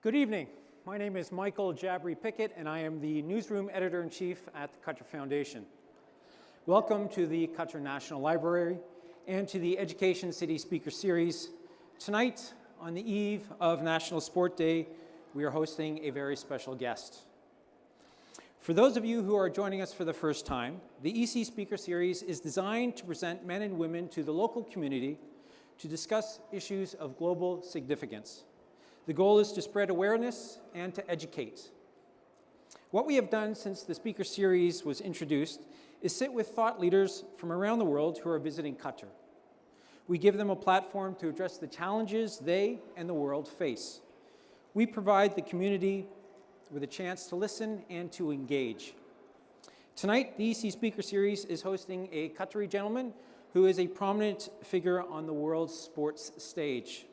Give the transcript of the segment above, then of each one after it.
Good evening. My name is Michael Jabri Pickett, and I am the Newsroom Editor-in-Chief at the Qatar Foundation. Welcome to the Qatar National Library and to the Education City Speaker Series. Tonight, on the eve of National Sport Day, we are hosting a very special guest. For those of you who are joining us for the first time, the EC Speaker Series is designed to present men and women to the local community to discuss issues of global significance. The goal is to spread awareness and to educate. What we have done since the Speaker Series was introduced is sit with thought leaders from around the world who are visiting Qatar. We give them a platform to address the challenges they and the world face. We provide the community with a chance to listen and to engage. Tonight, the EC Speaker Series is hosting a Qatari gentleman who is a prominent figure on the world's sports stage.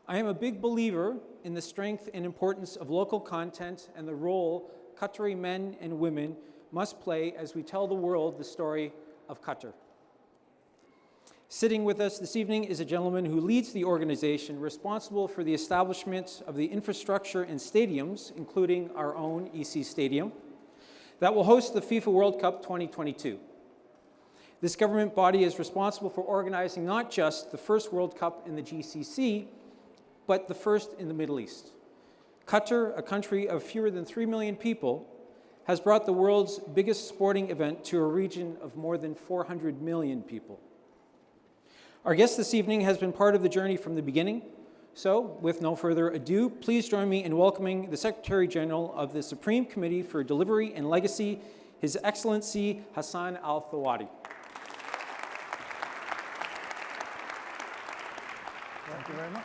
I am a big believer in the strength and importance of local content and the role Qatari men and women must play as we tell the world the story of Qatar. Sitting with us this evening is a gentleman who leads the organization responsible for the establishment of the infrastructure and stadiums, including our own EC Stadium, that will host the FIFA World Cup 2022. This government body is responsible for organizing not just the first World Cup in the GCC, but the first in the Middle East. Qatar, a country of fewer than 3 million people, has brought the world's biggest sporting event to a region of more than 400 million people. Our guest this evening has been part of the journey from the beginning. So, with no further ado, please join me in welcoming the Secretary General of the Supreme Committee for Delivery and Legacy, His Excellency Hassan Al-Thawadi. Thank you very much.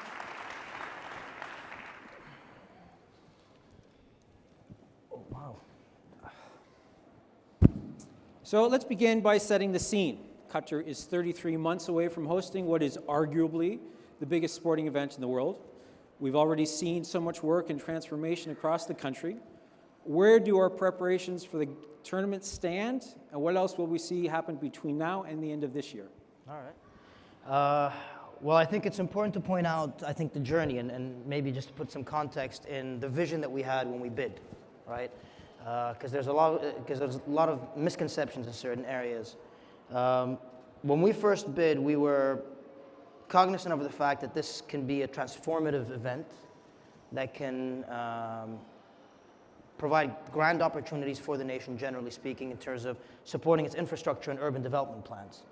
So let's begin by setting the scene. Qatar is 33 months away from hosting what is arguably the biggest sporting event in the world. We've already seen so much work and transformation across the country. Where do our preparations for the tournament stand, and what else will we see happen between now and the end of this year? All right. Well, I think it's important to point out, the journey, and maybe just to put some context in the vision that we had when we bid, right? Because there's a lot of misconceptions in certain areas. When we first bid, we were cognizant of the fact that this can be a transformative event that can provide grand opportunities for the nation, generally speaking, in terms of supporting its infrastructure and urban development plans.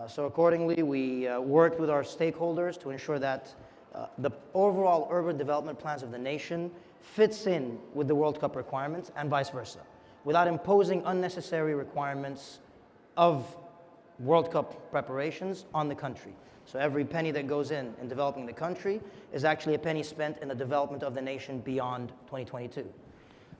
So accordingly, we worked with our stakeholders to ensure that the overall urban development plans of the nation fits in with the World Cup requirements and vice versa, without imposing unnecessary requirements of World Cup preparations on the country. So every penny that goes in developing the country is actually a penny spent in the development of the nation beyond 2022.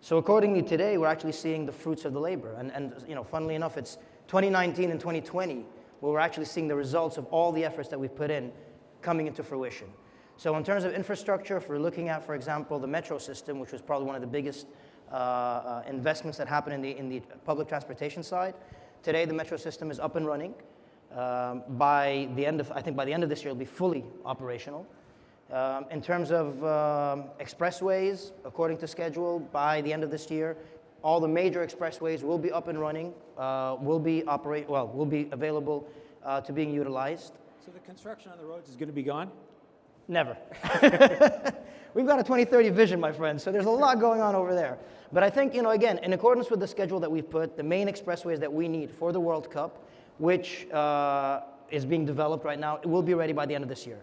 So accordingly, today we're actually seeing the fruits of the labor. And funnily enough, it's 2019 and 2020 where we're actually seeing the results of all the efforts that we've put in coming into fruition. So in terms of infrastructure, if we're looking at, for example, the metro system, which was probably one of the biggest investments that happened in the public transportation side, today the metro system is up and running. By the end of this year, it'll be fully operational. In terms of expressways, according to schedule, by the end of this year, all the major expressways will be up and running, will be available to being utilized. So the construction on the roads is going to be gone? Never. We've got a 2030 vision, my friends, so there's a lot going on over there. But I think, again, in accordance with the schedule that we've put, the main expressways that we need for the World Cup, which is being developed right now, it will be ready by the end of this year.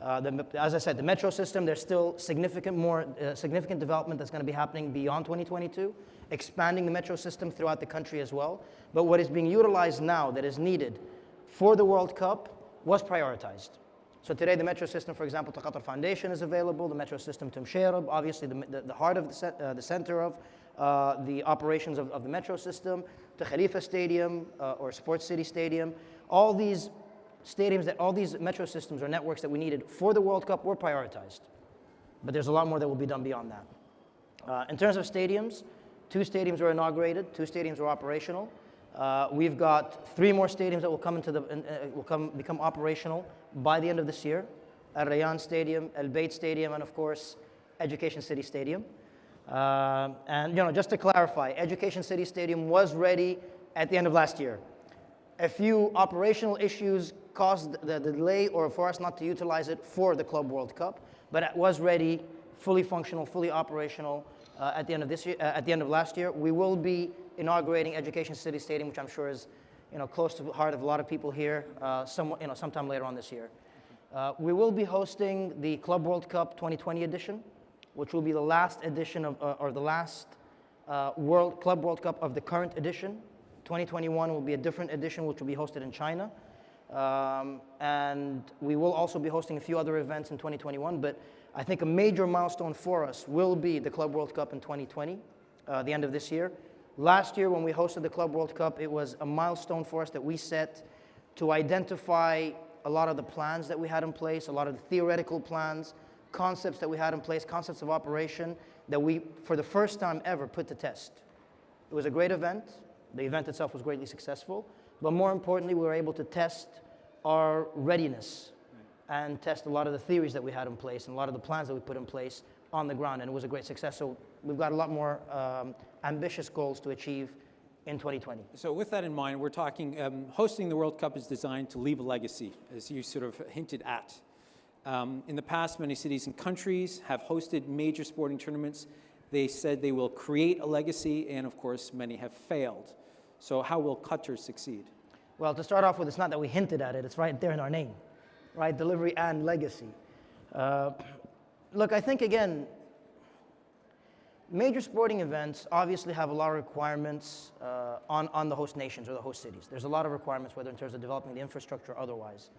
As I said, the metro system, there's still significant development that's going to be happening beyond 2022, expanding the metro system throughout the country as well. But what is being utilized now that is needed for the World Cup was prioritized. So today, the metro system, for example, to Qatar Foundation is available. The metro system to Msheirab, obviously the heart of the center of the operations of the metro system, to Khalifa Stadium or Sports City Stadium. All these stadiums, all these metro systems or networks that we needed for the World Cup were prioritized. But there's a lot more that will be done beyond that. In terms of stadiums, 2 stadiums were inaugurated, 2 stadiums were operational. We've got 3 more stadiums that will become operational by the end of this year. Al Rayyan Stadium, Al Bayt Stadium, and of course, Education City Stadium. And just to clarify, Education City Stadium was ready at the end of last year. A few operational issues caused the delay or for us not to utilize it for the Club World Cup, but it was ready, fully functional, fully operational at the end of this year. At the end of last year, we will be inaugurating Education City Stadium, which I'm sure is close to the heart of a lot of people here, sometime later on this year. We will be hosting the Club World Cup 2020 edition, which will be the last edition of, or the last Club World Cup of the current edition. 2021 will be a different edition, which will be hosted in China. And we will also be hosting a few other events in 2021, but I think a major milestone for us will be the Club World Cup in 2020, the end of this year. Last year, when we hosted the Club World Cup, it was a milestone for us that we set to identify a lot of the plans that we had in place, a lot of the theoretical plans, concepts that we had in place, concepts of operation that we, for the first time ever, put to test. It was a great event. The event itself was greatly successful, but more importantly, we were able to test our readiness and test a lot of the theories that we had in place and a lot of the plans that we put in place on the ground, and it was a great success. So we've got a lot more ambitious goals to achieve in 2020. So with that in mind, we're talking, hosting the World Cup is designed to leave a legacy, as you sort of hinted at. In the past, many cities and countries have hosted major sporting tournaments. They said they will create a legacy, and of course, many have failed. So how will Qatar succeed? Well, to start off with, it's not that we hinted at it, it's right there in our name, right? Delivery and legacy. Look, I think, again, major sporting events obviously have a lot of requirements on the host nations or the host cities. There's a lot of requirements, whether in terms of developing the infrastructure or otherwise.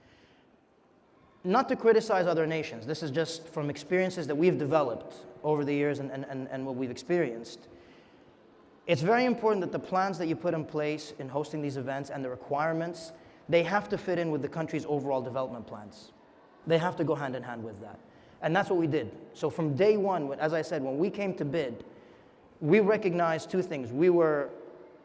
Not to criticize other nations, this is just from experiences that we've developed over the years and what we've experienced. It's very important that the plans that you put in place in hosting these events and the requirements, they have to fit in with the country's overall development plans. They have to go hand in hand with that. And that's what we did. So from day one, as I said, when we came to bid, we recognized two things. We were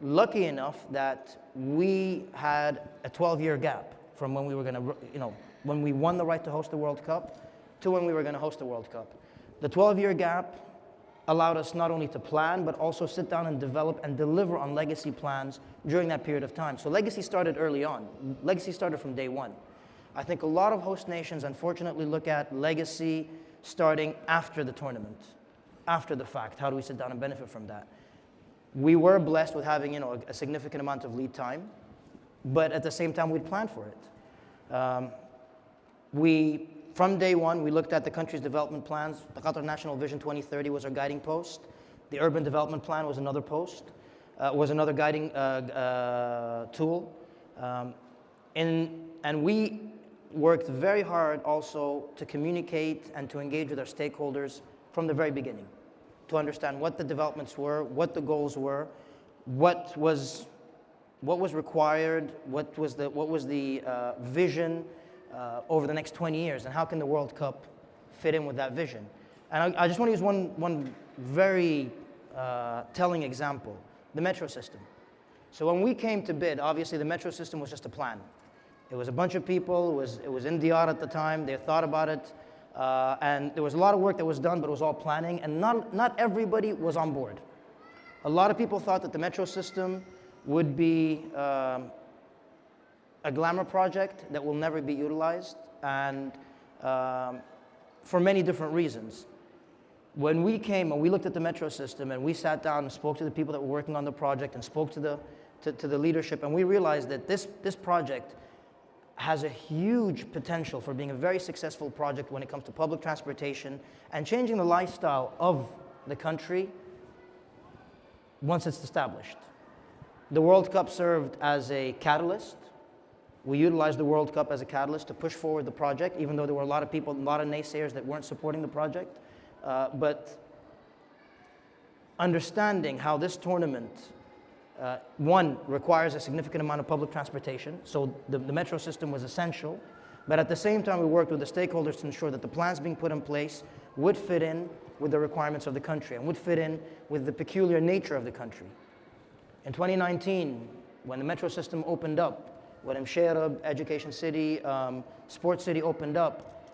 lucky enough that we had a 12-year gap from when we were going to, when we won the right to host the World Cup to when we were going to host the World Cup. The 12-year gap allowed us not only to plan, but also sit down and develop and deliver on legacy plans during that period of time. So legacy started early on. Legacy started from day one. I think a lot of host nations, unfortunately, look at legacy starting after the tournament, after the fact. How do we sit down and benefit from that? We were blessed with having, a significant amount of lead time, but at the same time, we'd planned for it. From day one, we looked at the country's development plans. The Qatar National Vision 2030 was our guiding post. The Urban Development Plan was another guiding tool. And we worked very hard also to communicate and to engage with our stakeholders from the very beginning, to understand what the developments were, what the goals were, what was required, what was the vision over the next 20 years, and how can the World Cup fit in with that vision. And I just want to use one very telling example, the metro system. So when we came to bid, obviously the metro system was just a plan. It was a bunch of people, it was in DR at the time, they thought about it, and there was a lot of work that was done, but it was all planning, and not everybody was on board. A lot of people thought that the metro system would be a glamour project that will never be utilized, and for many different reasons. When we came and we looked at the metro system and we sat down and spoke to the people that were working on the project and spoke to the leadership, and we realized that this project has a huge potential for being a very successful project when it comes to public transportation and changing the lifestyle of the country once it's established. The World Cup served as a catalyst. We utilized the World Cup as a catalyst to push forward the project, even though there were a lot of people, a lot of naysayers that weren't supporting the project. But understanding how this tournament, one, requires a significant amount of public transportation, so the metro system was essential, but at the same time we worked with the stakeholders to ensure that the plans being put in place would fit in with the requirements of the country and would fit in with the peculiar nature of the country. In 2019, when the metro system opened up, when Msheirab, Education City, Sports City opened up,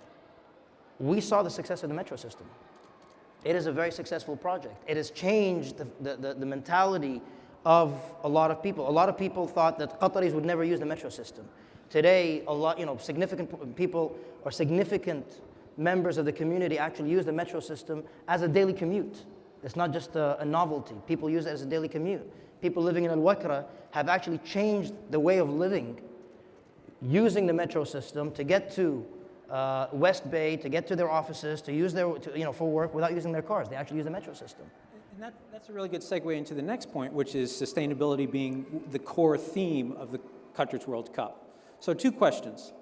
we saw the success of the metro system. It is a very successful project. It has changed the mentality of a lot of people. A lot of people thought that Qataris would never use the metro system. Today, a lot, significant people or significant members of the community actually use the metro system as a daily commute. It's not just a novelty. People use it as a daily commute. People living in Al-Wakra have actually changed the way of living using the metro system to get to West Bay, to get to their offices, to use for work without using their cars. They actually use the metro system. And that's a really good segue into the next point, which is sustainability being the core theme of the Qatar's World Cup. So 2 questions.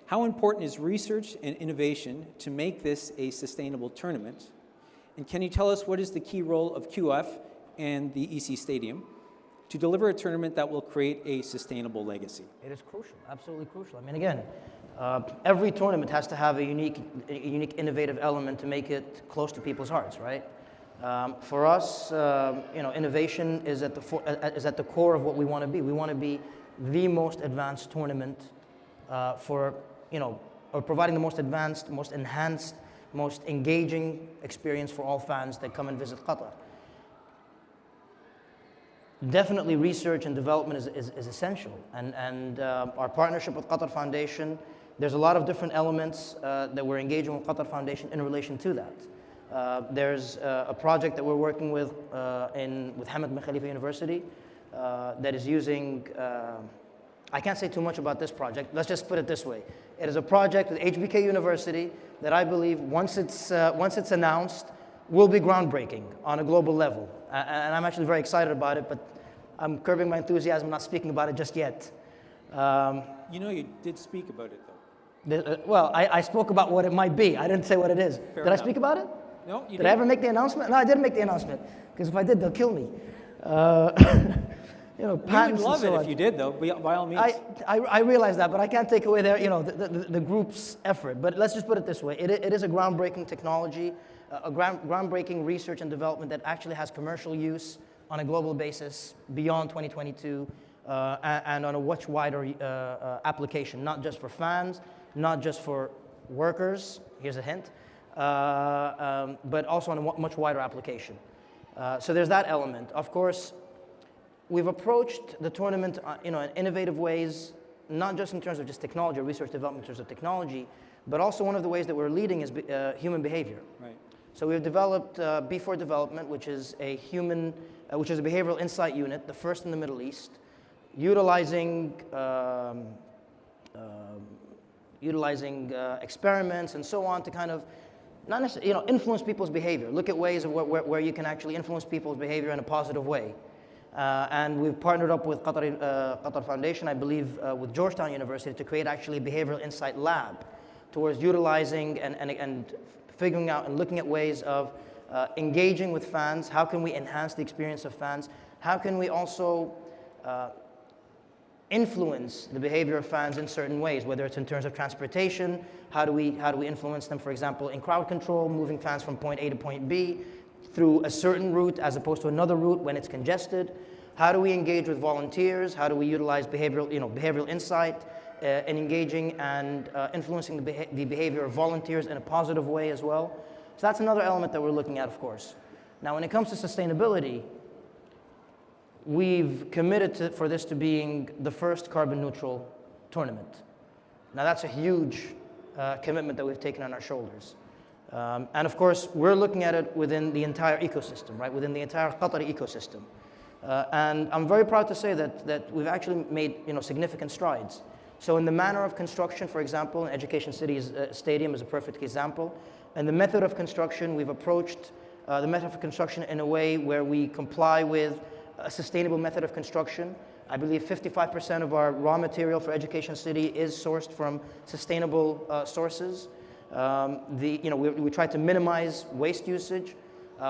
How important is research and innovation to make this a sustainable tournament? And can you tell us what is the key role of QF and the EC Stadium to deliver a tournament that will create a sustainable legacy? It is crucial, absolutely crucial. I mean, again, every tournament has to have a unique, innovative element to make it close to people's hearts, right? For us, innovation is at the core of what we want to be. We want to be the most advanced tournament or providing the most advanced, most enhanced, most engaging experience for all fans that come and visit Qatar. Definitely research and development is essential, and our partnership with Qatar Foundation, there's a lot of different elements that we're engaging with Qatar Foundation in relation to that. There's a project that we're working with Hamad bin Khalifa University that is using, I can't say too much about this project, let's just put it this way. It is a project with HBK University that I believe once it's announced will be groundbreaking on a global level. And I'm actually very excited about it, but I'm curbing my enthusiasm, not speaking about it just yet. You did speak about it, though. Well, I spoke about what it might be. I didn't say what it is. Fair Did enough. I speak about it? No, you Did I ever make the announcement? No, I didn't make the announcement, because if I did, they'll kill me. We would patents and love so it on. if you did, though, by all means. I realize that, but I can't take away the group's effort. But let's just put it this way. It is a groundbreaking technology, a groundbreaking research and development that actually has commercial use on a global basis beyond 2022 and on a much wider application, not just for fans, not just for workers, here's a hint, but also on a much wider application. So there's that element. Of course, we've approached the tournament in innovative ways, not just in terms of just technology or research development in terms of technology, but also one of the ways that we're leading is human behavior. Right. So we've developed B4 Development, which is a behavioral insight unit, the first in the Middle East, utilizing experiments and so on to kind of not necessarily, influence people's behavior. Look at ways of where you can actually influence people's behavior in a positive way. And we've partnered up with Qatar Foundation, I believe, with Georgetown University to create actually a behavioral insight lab towards utilizing and figuring out and looking at ways of engaging with fans. How can we enhance the experience of fans? How can we also influence the behavior of fans in certain ways, whether it's in terms of transportation, how do we influence them, for example, in crowd control, moving fans from point A to point B through a certain route as opposed to another route when it's congested? How do we engage with volunteers? How do we utilize behavioral insight in engaging and influencing the behavior of volunteers in a positive way as well? So that's another element that we're looking at, of course. Now, when it comes to sustainability, we've committed for this to being the first carbon neutral tournament. Now, that's a huge commitment that we've taken on our shoulders. And of course, we're looking at it within the entire ecosystem, right? Within the entire Qatari ecosystem. And I'm very proud to say that we've actually made significant strides. So in the manner of construction, for example, Education City's stadium is a perfect example. And the method of construction, we've approached the method of construction in a way where we comply with a sustainable method of construction. I believe 55% of our raw material for Education City is sourced from sustainable sources. We try to minimize waste usage.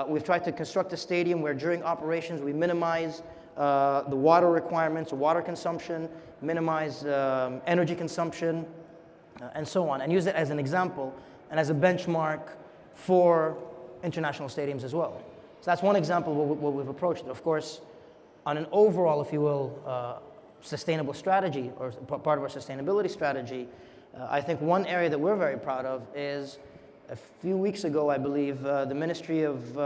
We've tried to construct a stadium where during operations we minimize the water requirements, water consumption, minimize energy consumption, and so on, and use it as an example and as a benchmark for international stadiums as well. So that's one example of what we've approached. Of course, on an overall, if you will, sustainable strategy or part of our sustainability strategy, I think one area that we're very proud of is A few weeks ago, I believe, the Ministry of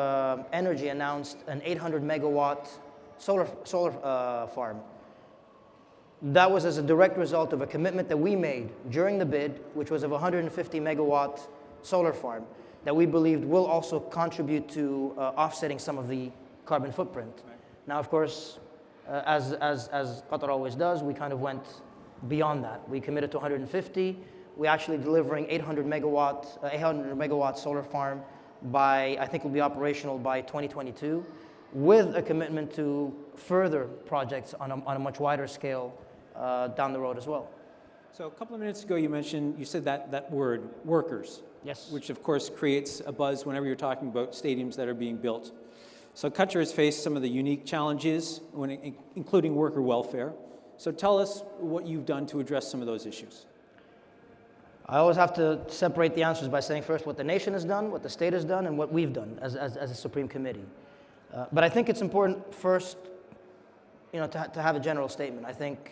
Energy announced an 800 megawatt solar farm. That was as a direct result of a commitment that we made during the bid, which was of a 150 megawatt solar farm that we believed will also contribute to offsetting some of the carbon footprint. Right. Now, of course, as Qatar always does, we kind of went beyond that. We committed to 150. We're actually delivering 800 megawatt solar farm by, I think will be operational by 2022, with a commitment to further projects on a much wider scale down the road as well. So a couple of minutes ago, you said that word, workers. Yes. Which of course creates a buzz whenever you're talking about stadiums that are being built. So Qatar has faced some of the unique challenges, including worker welfare. So tell us what you've done to address some of those issues. I always have to separate the answers by saying first what the nation has done, what the state has done, and what we've done as a Supreme Committee. But I think it's important first, to have a general statement. I think,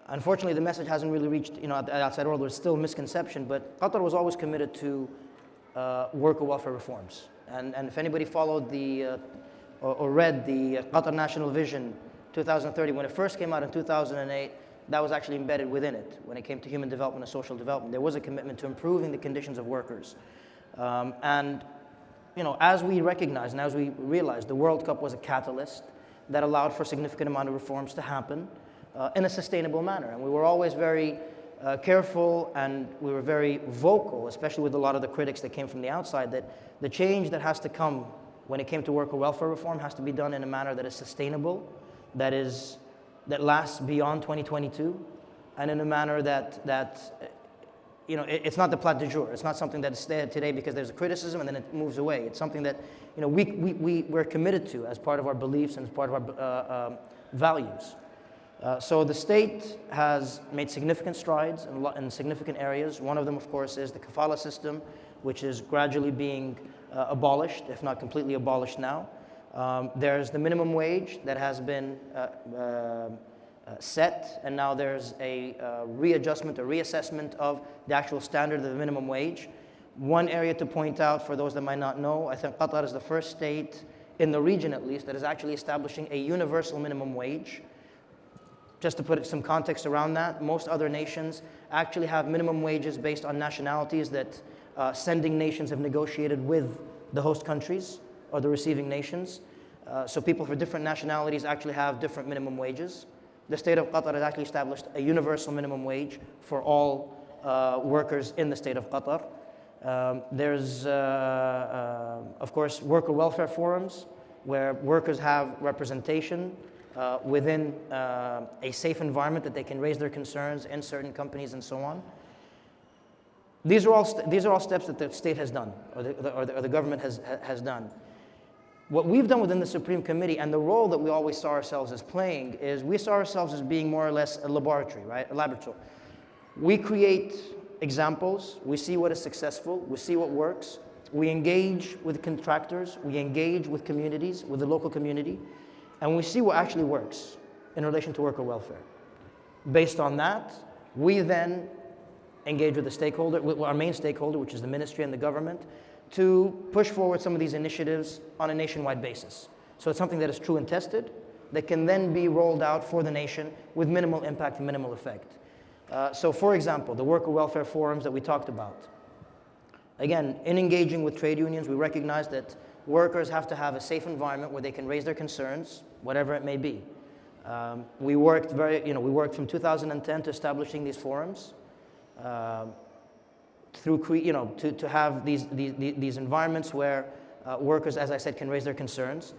unfortunately, the message hasn't really reached, the outside world. There's still misconception, but Qatar was always committed to worker welfare reforms. And if anybody followed or read the Qatar National Vision 2030, when it first came out in 2008, that was actually embedded within it. When it came to human development and social development, there was a commitment to improving the conditions of workers. As we recognize and as we realize, the World Cup was a catalyst that allowed for a significant amount of reforms to happen in a sustainable manner. And we were always very careful, and we were very vocal, especially with a lot of the critics that came from the outside, that the change that has to come when it came to worker welfare reform has to be done in a manner that is sustainable, that lasts beyond 2022, and in a manner that it's not the plat du jour. It's not something that is there today because there's a criticism and then it moves away. It's something that we're committed to as part of our beliefs and as part of our values. So the state has made significant strides in significant areas. One of them, of course, is the kafala system, which is gradually being abolished, if not completely abolished now. There's the minimum wage that has been set, and now there's a readjustment, a reassessment of the actual standard of the minimum wage. One area to point out for those that might not know, I think Qatar is the first state in the region at least that is actually establishing a universal minimum wage. Just to put some context around that, most other nations actually have minimum wages based on nationalities that sending nations have negotiated with the host countries or the receiving nations. So people for different nationalities actually have different minimum wages. The state of Qatar has actually established a universal minimum wage for all workers in the state of Qatar. There's, of course, worker welfare forums where workers have representation within a safe environment that they can raise their concerns in certain companies and so on. These are all steps that the state has done, or the government has done. What we've done within the Supreme Committee and the role that we always saw ourselves as playing is we saw ourselves as being more or less a laboratory, right? A laboratory. We create examples, we see what is successful, we see what works, we engage with contractors, we engage with communities, with the local community, and we see what actually works in relation to worker welfare. Based on that, we then engage with the stakeholder, with our main stakeholder, which is the ministry and the government, to push forward some of these initiatives on a nationwide basis. So it's something that is true and tested, that can then be rolled out for the nation with minimal impact and minimal effect. So for example, the worker welfare forums that we talked about. Again, in engaging with trade unions, we recognize that workers have to have a safe environment where they can raise their concerns, whatever it may be. We worked from 2010 to establishing these forums. To have these environments where workers, as I said, can raise their concerns.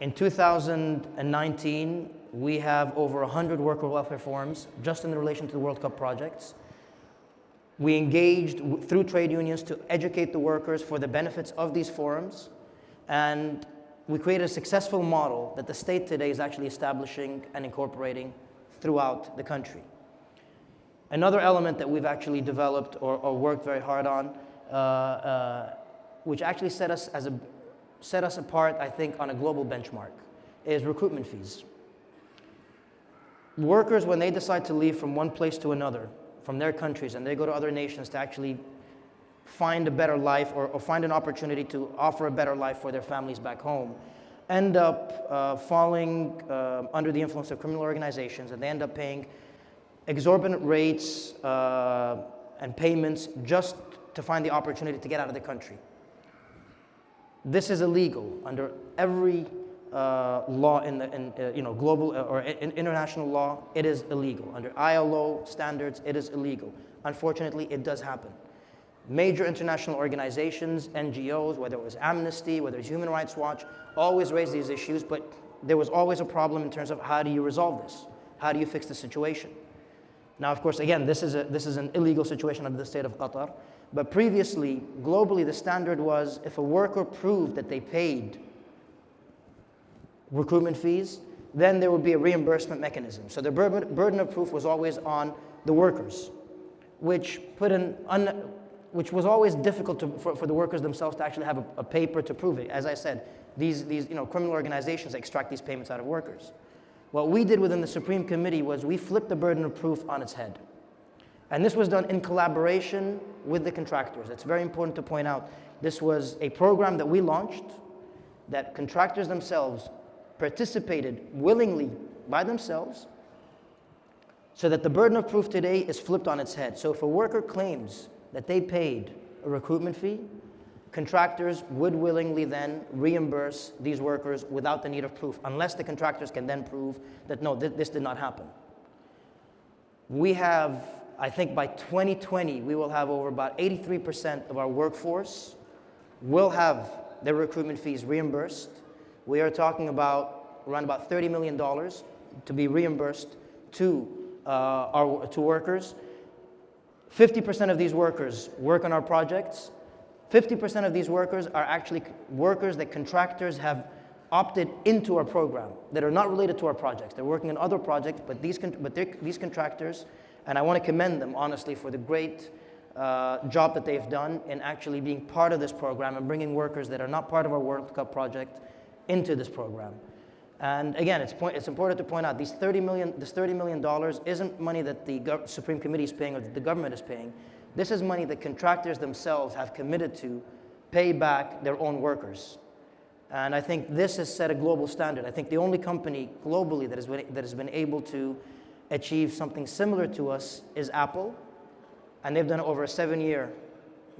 In 2019, we have over 100 worker welfare forums just in relation to the World Cup projects. We engaged through trade unions to educate the workers for the benefits of these forums, and we created a successful model that the state today is actually establishing and incorporating throughout the country. Another element that we've actually developed or worked very hard on, which actually set us apart, I think, on a global benchmark, is recruitment fees. Workers, when they decide to leave from one place to another, from their countries, and they go to other nations to actually find a better life or find an opportunity to offer a better life for their families back home end up falling under the influence of criminal organizations, and they end up paying exorbitant rates and payments just to find the opportunity to get out of the country. This is illegal under every law in global or international law. It is illegal under ILO standards. It is illegal. Unfortunately, it does happen. Major international organizations, NGOs, whether it was Amnesty, whether it's Human Rights Watch, always raise these issues, but there was always a problem in terms of how do you resolve this? How do you fix the situation? Now, of course, again, this is an illegal situation under the state of Qatar, but previously, globally, the standard was if a worker proved that they paid recruitment fees, then there would be a reimbursement mechanism. So the burden of proof was always on the workers, which was always difficult for the workers themselves to actually have a paper to prove it. As I said, these criminal organizations extract these payments out of workers. What we did within the Supreme Committee was we flipped the burden of proof on its head. And this was done in collaboration with the contractors. It's very important to point out this was a program that we launched that contractors themselves participated willingly by themselves, so that the burden of proof today is flipped on its head. So if a worker claims that they paid a recruitment fee, contractors would willingly then reimburse these workers without the need of proof, unless the contractors can then prove that no, this did not happen. We have, I think by 2020, we will have over about 83% of our workforce will have their recruitment fees reimbursed. We are talking about around about $30 million to be reimbursed to workers. 50% of these workers work on our projects. 50% of these workers are actually workers that contractors have opted into our program that are not related to our projects. They're working on other projects, but these contractors, and I want to commend them honestly for the great job that they've done in actually being part of this program and bringing workers that are not part of our World Cup project into this program. And again, it's important to point out this $30 million isn't money that the Supreme Committee is paying or that the government is paying. This is money that contractors themselves have committed to pay back their own workers. And I think this has set a global standard. I think the only company globally that has been able to achieve something similar to us is Apple, and they've done it over a 7-year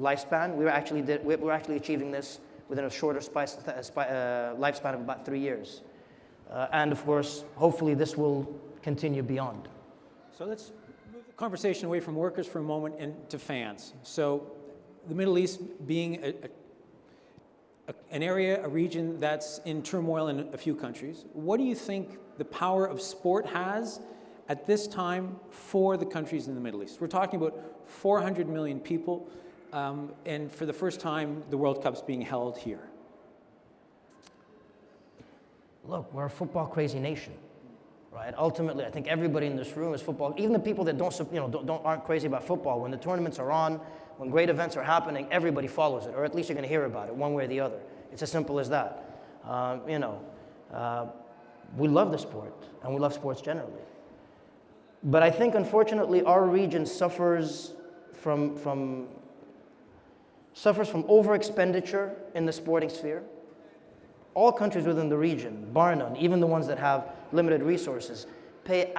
lifespan. We're actually achieving this within a shorter lifespan of about 3 years. And of course, hopefully this will continue beyond. So let's move the conversation away from workers for a moment and to fans. So the Middle East being an area, a region that's in turmoil in a few countries, what do you think the power of sport has at this time for the countries in the Middle East? We're talking about 400 million people, and for the first time, the World Cup's being held here. Look, we're a football crazy nation, right? Ultimately, I think everybody in this room is football. Even the people that aren't crazy about football. When the tournaments are on, when great events are happening, everybody follows it, or at least you're going to hear about it one way or the other. It's as simple as that. We love the sport, and we love sports generally. But I think, unfortunately, our region suffers from over expenditure in the sporting sphere. All countries within the region, bar none, even the ones that have limited resources, pay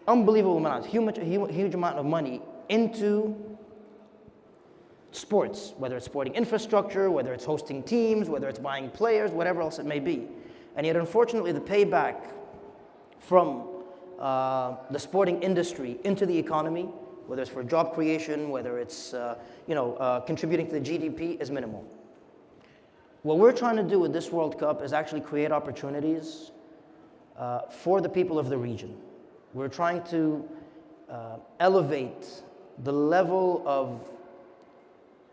unbelievable amounts, huge amount of money into sports, whether it's sporting infrastructure, whether it's hosting teams, whether it's buying players, whatever else it may be. And yet, unfortunately, the payback from the sporting industry into the economy, whether it's for job creation, whether it's contributing to the GDP, is minimal. What we're trying to do with this World Cup is actually create opportunities for the people of the region. We're trying to elevate the level of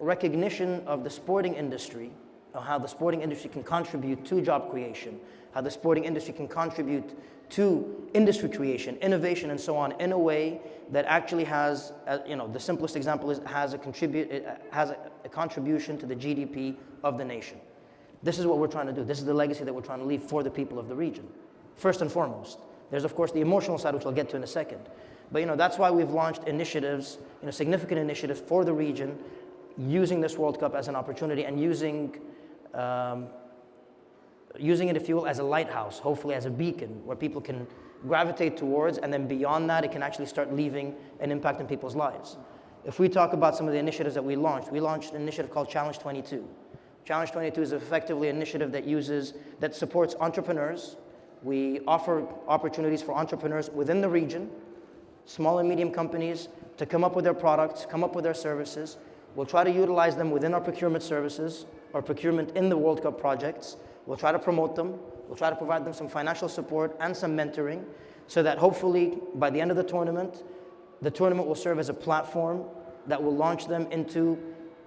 recognition of the sporting industry, of how the sporting industry can contribute to job creation, how the sporting industry can contribute to industry creation, innovation, and so on, in a way that actually has, the simplest example is has a contribution to the GDP of the nation. This is what we're trying to do. This is the legacy that we're trying to leave for the people of the region, first and foremost. There's, of course, the emotional side, which I'll get to in a second. But that's why we've launched initiatives, significant initiatives for the region, using this World Cup as an opportunity and using it, if you will, as a lighthouse, hopefully as a beacon where people can gravitate towards, and then beyond that, it can actually start leaving an impact in people's lives. If we talk about some of the initiatives that we launched an initiative called Challenge 22. Challenge 22 is effectively an initiative that supports entrepreneurs. We offer opportunities for entrepreneurs within the region, small and medium companies, to come up with their products, come up with their services. We'll try to utilize them within our procurement services, or procurement in the World Cup projects. We'll try to promote them. We'll try to provide them some financial support and some mentoring so that hopefully by the end of the tournament will serve as a platform that will launch them into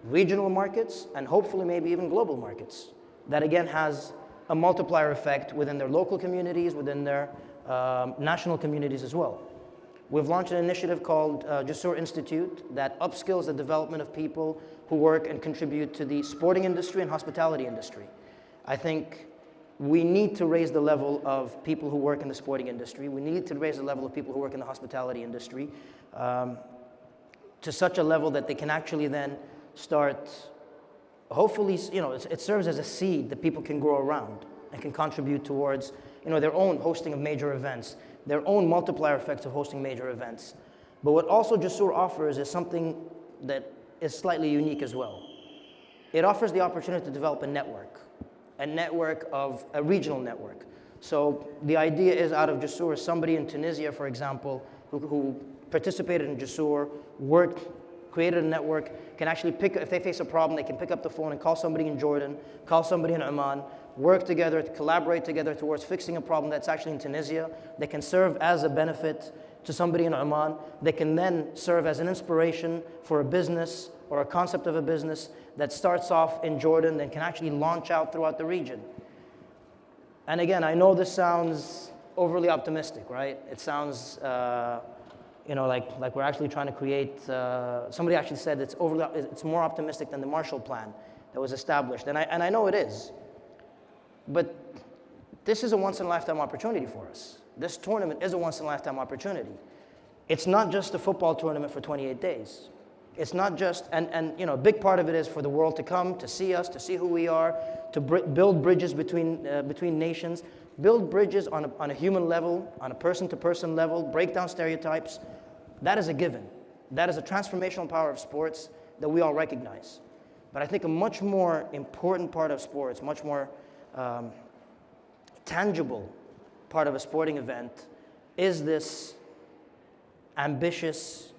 regional markets and hopefully maybe even global markets. That again has a multiplier effect within their local communities, within their national communities as well. We've launched an initiative called Jasur Institute that upskills the development of people who work and contribute to the sporting industry and hospitality industry. I think we need to raise the level of people who work in the sporting industry. We need to raise the level of people who work in the hospitality industry to such a level that they can actually then start, hopefully, it serves as a seed that people can grow around and can contribute towards, their own hosting of major events, their own multiplier effects of hosting major events. But what also Jasur offers is something that is slightly unique as well. It offers the opportunity to develop a regional network. So the idea is out of Jasur, somebody in Tunisia, for example, who participated in Jasur, created a network, can actually if they face a problem, they can pick up the phone and call somebody in Jordan, call somebody in Oman, work together, collaborate together towards fixing a problem that's actually in Tunisia. They can serve as a benefit to somebody in Oman. They can then serve as an inspiration for a business or a concept of a business that starts off in Jordan and can actually launch out throughout the region. And again, I know this sounds overly optimistic, right? It sounds, like we're actually trying to create. Somebody actually said it's more optimistic than the Marshall Plan that was established, and I know it is. But this is a once-in-a-lifetime opportunity for us. This tournament is a once-in-a-lifetime opportunity. It's not just a football tournament for 28 days. It's not just, and a big part of it is for the world to come, to see us, to see who we are, to build bridges between nations, build bridges on a human level, on a person-to-person level, break down stereotypes. That is a given. That is a transformational power of sports that we all recognize. But I think a much more important part of sports, much more tangible part of a sporting event is this ambitious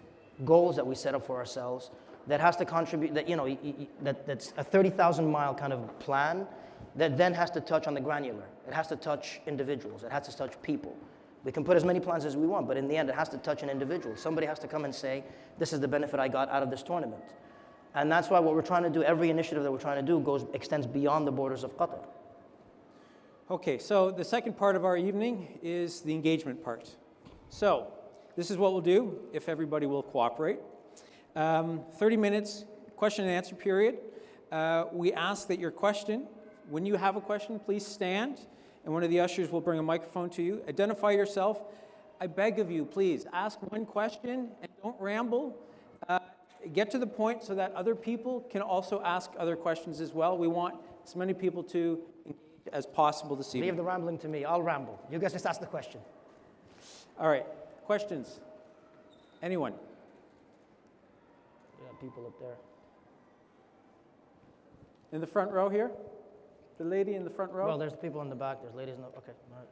goals that we set up for ourselves that has to contribute, that's a 30,000-mile kind of plan that then has to touch on the granular. It has to touch individuals. It has to touch people. We can put as many plans as we want, but in the end, it has to touch an individual. Somebody has to come and say, this is the benefit I got out of this tournament. And that's why what we're trying to do, every initiative that we're trying to do extends beyond the borders of Qatar. Okay, so the second part of our evening is the engagement part. So this is what we'll do, if everybody will cooperate. 30 minutes, question and answer period. We ask that your question, when you have a question, please stand, and one of the ushers will bring a microphone to you. Identify yourself. I beg of you, please, ask one question and don't ramble. Get to the point so that other people can also ask other questions as well. We want as many people to engage as possible this evening. Leave the rambling to me. I'll ramble. You guys just ask the question. All right. Questions? Anyone? Yeah, people up there. In the front row here? The lady in the front row? Well, there's people in the back. There's ladies in the... Okay, all right.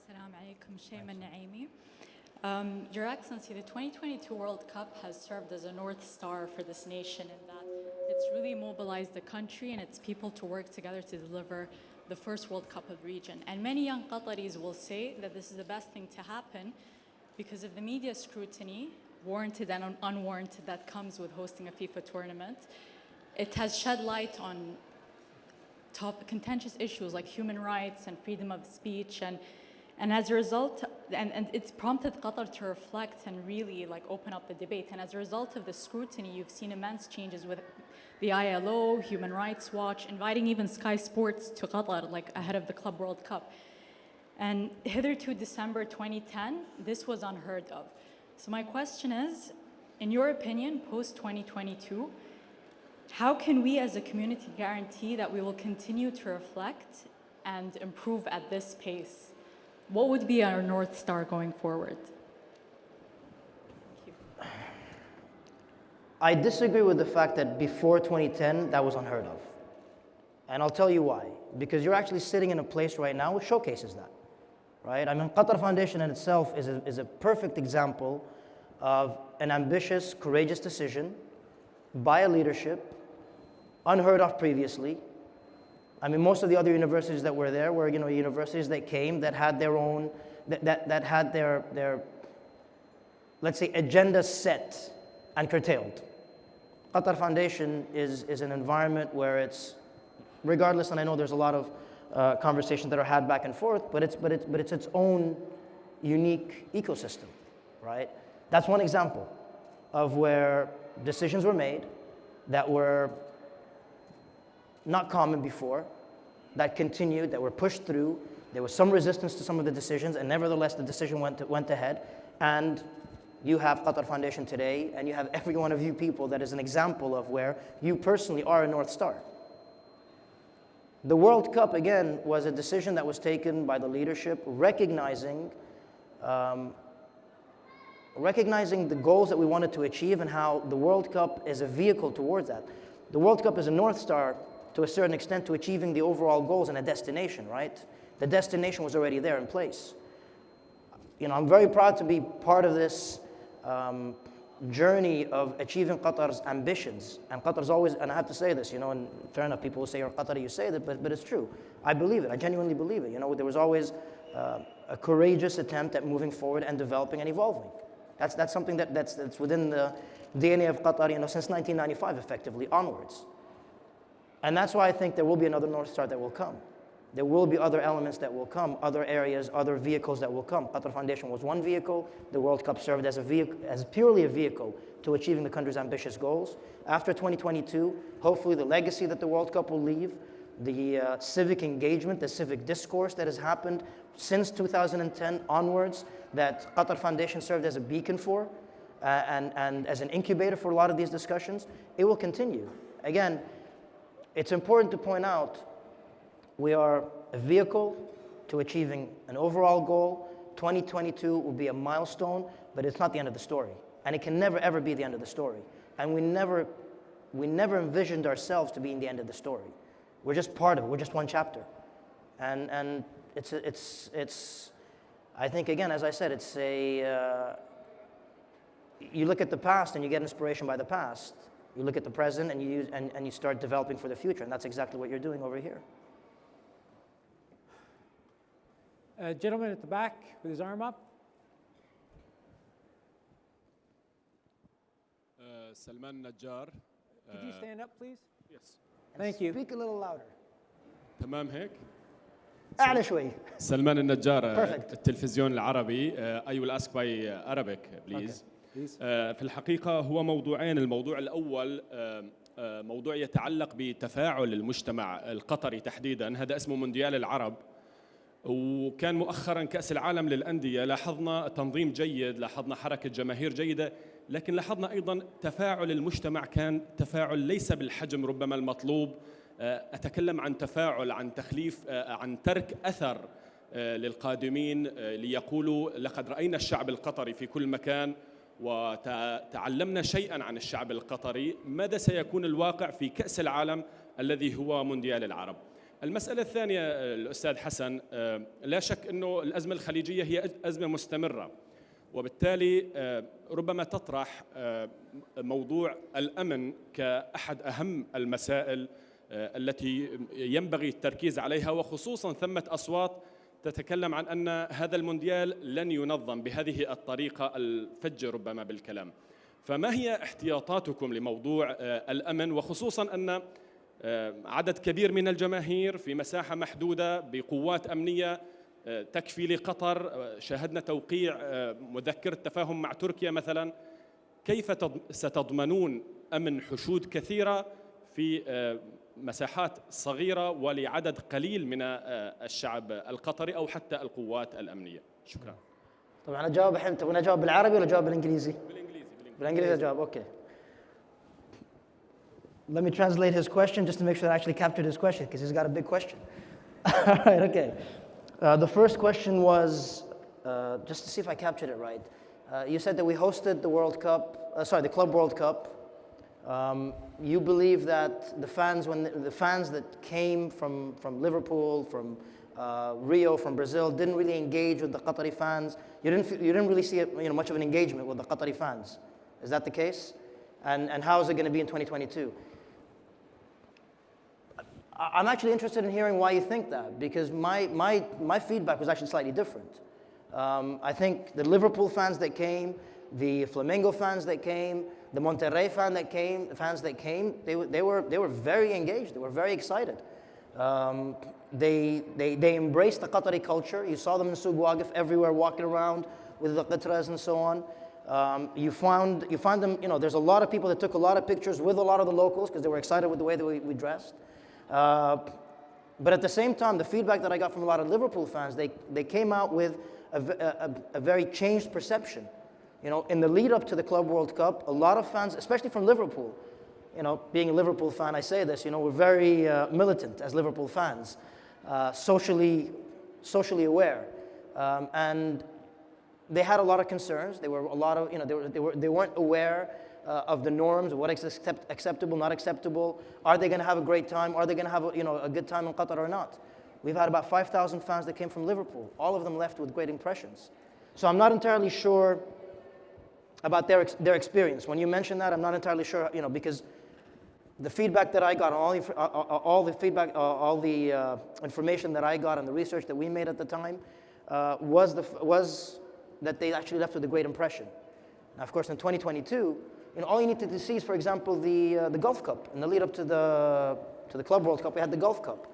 Assalamu alaikum, Shayman Naimi. Your Excellency, the 2022 World Cup has served as a North Star for this nation in that it's really mobilized the country and its people to work together to deliver the first World Cup of the region. And many young Qataris will say that this is the best thing to happen because of the media scrutiny, warranted and unwarranted, that comes with hosting a FIFA tournament. It has shed light on contentious issues like human rights and freedom of speech, and as a result, and it's prompted Qatar to reflect and really like open up the debate. And as a result of the scrutiny, you've seen immense changes with the ILO, Human Rights Watch, inviting even Sky Sports to Qatar, like ahead of the Club World Cup. And hitherto December 2010, this was unheard of. So my question is, in your opinion, post-2022, how can we as a community guarantee that we will continue to reflect and improve at this pace? What would be our North Star going forward? Thank you. I disagree with the fact that before 2010, that was unheard of. And I'll tell you why. Because you're actually sitting in a place right now which showcases that, right? I mean, Qatar Foundation in itself is a perfect example of an ambitious, courageous decision by a leadership, unheard of previously. I mean, most of the other universities that were there were, universities that came that had their own, that had their, let's say, agenda set and curtailed. Qatar Foundation is an environment where it's, regardless, and I know there's a lot of conversations that are had back and forth, but it's its own unique ecosystem, right? That's one example of where decisions were made that were not common before, that continued, that were pushed through. There was some resistance to some of the decisions, and nevertheless the decision went ahead. And you have Qatar Foundation today, and you have every one of you people that is an example of where you personally are a North Star. The World Cup, again, was a decision that was taken by the leadership, recognizing the goals that we wanted to achieve and how the World Cup is a vehicle towards that. The World Cup is a North Star to a certain extent to achieving the overall goals and a destination, right? The destination was already there in place. I'm very proud to be part of this journey of achieving Qatar's ambitions. And Qatar's always, and I have to say this, and fair enough, people will say, you're Qatari, you say that, but it's true. I believe it, I genuinely believe it. There was always a courageous attempt at moving forward and developing and evolving. That's something that's within the DNA of Qatar, since 1995, effectively, onwards. And that's why I think there will be another North Star that will come. There will be other elements that will come, other areas, other vehicles that will come. Qatar Foundation was one vehicle. The World Cup served as purely a vehicle to achieving the country's ambitious goals. After 2022, hopefully the legacy that the World Cup will leave, the civic engagement, the civic discourse that has happened since 2010 onwards, that Qatar Foundation served as a beacon for, and as an incubator for a lot of these discussions, it will continue. Again, it's important to point out we are a vehicle to achieving an overall goal. 2022 will be a milestone, but it's not the end of the story. And it can never, ever be the end of the story. And we never envisioned ourselves to be in the end of the story. We're just part of it. We're just one chapter. And it's I think, again, as I said, it's you look at the past and you get inspiration by the past. You look at the present and you start developing for the future. And that's exactly what you're doing over here. Gentleman at the back with his arm up. Salman Najjar. Could you stand up, please? Yes. Thank you. Speak a little louder. تمام هيك؟ أعلى شوي. سلمان النجار. Perfect. التلفزيون العربي. I will ask by Arabic, please. Please. في الحقيقة هو موضوعين. الموضوع الأول موضوع يتعلق بتفاعل المجتمع القطري تحديداً. هذا اسمه مونديال العرب. وكان مؤخراً كأس العالم للأندية. لاحظنا تنظيم جيد، لاحظنا حركة جماهير جيدة، لكن لاحظنا أيضاً تفاعل المجتمع كان تفاعل ليس بالحجم ربما المطلوب. أتكلم عن تفاعل، عن تخليف، عن ترك أثر للقادمين ليقولوا لقد رأينا الشعب القطري في كل مكان وتعلمنا شيئاً عن الشعب القطري. ماذا سيكون الواقع في كأس العالم الذي هو مونديال العرب؟ المسألة الثانية الأستاذ حسن، لا شك أنه الأزمة الخليجية هي أزمة مستمرة، وبالتالي ربما تطرح موضوع الأمن كأحد أهم المسائل التي ينبغي التركيز عليها، وخصوصاً ثمة أصوات تتكلم عن أن هذا المونديال لن ينظم بهذه الطريقة الفجة ربما بالكلام. فما هي احتياطاتكم لموضوع الأمن، وخصوصاً أن عدد كبير من الجماهير في مساحة محدودة بقوات أمنية تكفي لقطر. شاهدنا توقيع مذكرة تفاهم مع تركيا مثلا. كيف ستضمنون أمن حشود كثيرة في مساحات صغيرة ولعدد قليل من الشعب القطري أو حتى القوات الأمنية؟ شكرا. طبعا أنا أجاوب الحين، تبغى أجاوب بالعربي ولا أجاوب بالإنجليزي؟ بالإنجليزي أجاوب. Okay. Let me translate his question just to make sure I actually captured his question, because he's got a big question. All right, okay. The first question was, just to see if I captured it right. You said that we hosted the World Cup, the Club World Cup. You believe that the fans that came from Liverpool, from Rio, from Brazil, didn't really engage with the Qatari fans. You didn't really see much of an engagement with the Qatari fans. Is that the case? And how is it going to be in 2022? I'm actually interested in hearing why you think that, because my feedback was actually slightly different. I think the Liverpool fans that came, the Flamengo fans that came, the Monterrey fans that came, they were very engaged. They were very excited. They embraced the Qatari culture. You saw them in Suq Waqif everywhere, walking around with the qitras and so on. You find them. There's a lot of people that took a lot of pictures with a lot of the locals because they were excited with the way that we dressed. But at the same time, the feedback that I got from a lot of Liverpool fans, they came out with a very changed perception. In the lead up to the Club World Cup, a lot of fans, especially from Liverpool, being a Liverpool fan, I say this, we're very militant as Liverpool fans, socially aware, and they had a lot of concerns. They were a lot of, they weren't aware of the norms, of what is acceptable, not acceptable. Are they going to have a great time? Are they going to have a good time in Qatar or not? We've had about 5,000 fans that came from Liverpool. All of them left with great impressions. So I'm not entirely sure about their experience. When you mention that, I'm not entirely sure, because the feedback that I got, all the information that I got and the research that we made at the time was that they actually left with a great impression. Now, of course, in 2022, all you need to see is, for example, the Gulf Cup. In the lead up to the Club World Cup, we had the Gulf Cup.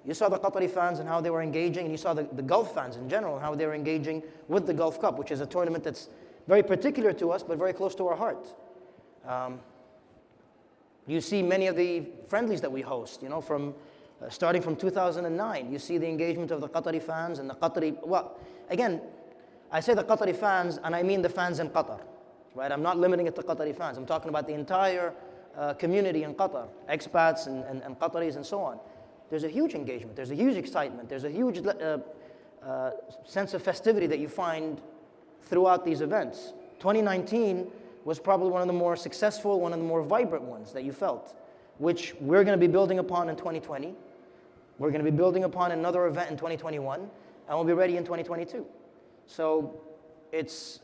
You saw the Qatari fans and how they were engaging, and you saw the Gulf fans in general and how they were engaging with the Gulf Cup, which is a tournament that's very particular to us, but very close to our heart. You see many of the friendlies that we host, starting from 2009. You see the engagement of the Qatari fans and the Qatari, again, I say the Qatari fans, and I mean the fans in Qatar, right? I'm not limiting it to Qatari fans. I'm talking about the entire community in Qatar, expats and Qataris and so on. There's a huge engagement. There's a huge excitement. There's a huge sense of festivity that you find throughout these events. 2019 was probably one of the more successful, one of the more vibrant ones that you felt, which we're going to be building upon in 2020. We're going to be building upon another event in 2021, and we'll be ready in 2022. So it's,